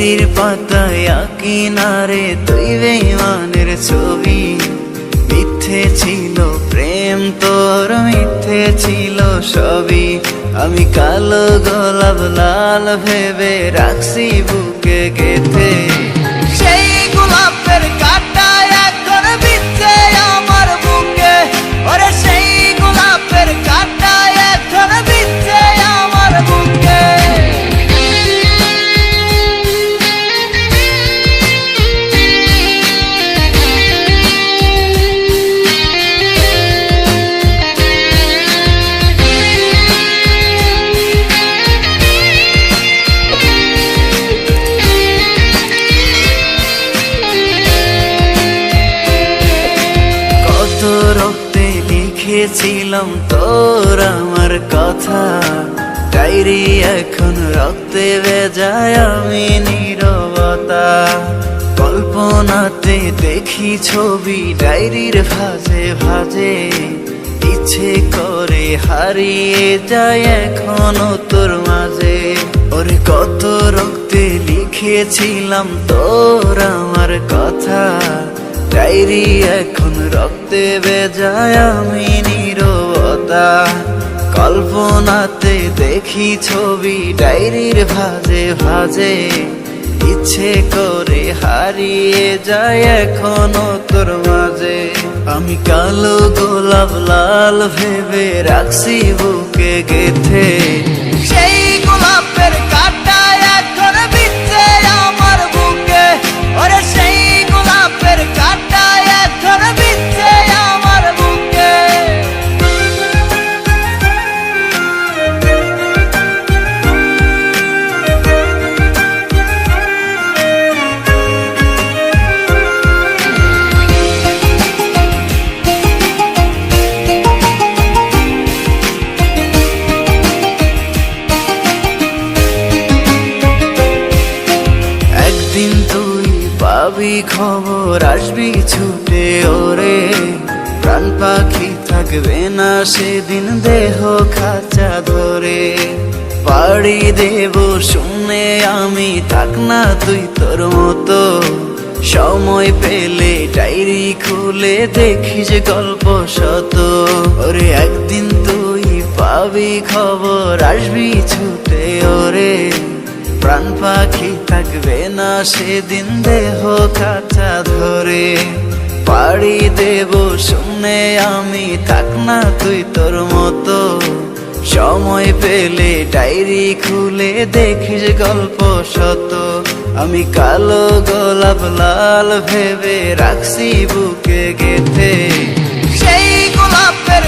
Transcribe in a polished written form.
ডায়েরির পাতায় কিনারে তুই বেঈমানের ছবি। মিথ্যে ছিল প্রেম তোর, মিথ্যে ছিল সবই। আমি কালো গোলাপ লাল ভেবে রাখছি বুকে গেথে। সেই গোলাপের কাঁটা এখন বিচ্ছে আমার বুকে, ওরে সেই গোলাপের কাঁটা এখন বিচ্ছে আমার বুকে। রক্তে লিখেছিলাম তোর আমার কথা, ডায়েরি এখন রক্তে ভেজায় আমি নীরবতা। কল্পনাতে দেখি ছবি ডায়েরির ভাঁজে ভাঁজে, ইচ্ছে করে হারিয়ে যায় এখনো তোর মাঝে। ওরে কত রক্তে লিখেছিলাম তোর আমার কথা, ডায়েরি এখন রক্তে ভেজায় আমি নীরবতা। কল্পনাতে দেখি ছবি ডায়েরির ভাঁজে ভাঁজে, ইচ্ছে করে হারিয়ে যায় এখনো তোর মাঝে। আমি কালো গোলাপ লাল ভেবে রাখছি বুকে গেথে। সেই গোলাপের কাঁটা এখন বিচ্ছে আমার বুকে, ওরে সেই গোলাপের কাঁটা এখন বিচ্ছে আমার বুকে। একদিন তুই পাবি খবর, আসবি ছুটে ওরে। প্রাণ পাখি থাকবে না সেদিন দেহ খাঁচা ধরে। পাড়ি দেব শুনে আমি, থাক না তুই তোর মতো। সময় পেলে ডায়েরি খুলে দেখিস গল্প শত। ওরে একদিন তুই পাবি খবর, আসবি ছুটে ওরে। প্রাণ পাখি থাকবে না সেদিন দেহ কাঁচা ধরে। পাড়ি দেব শুনে আমি, থাক না তুই তোর মতো। সময় পেলে ডায়েরি খুলে দেখিস গল্প শত। আমি কালো গোলাপ লাল ভেবে রাখছি বুকে গেথে। সেই গোলাপের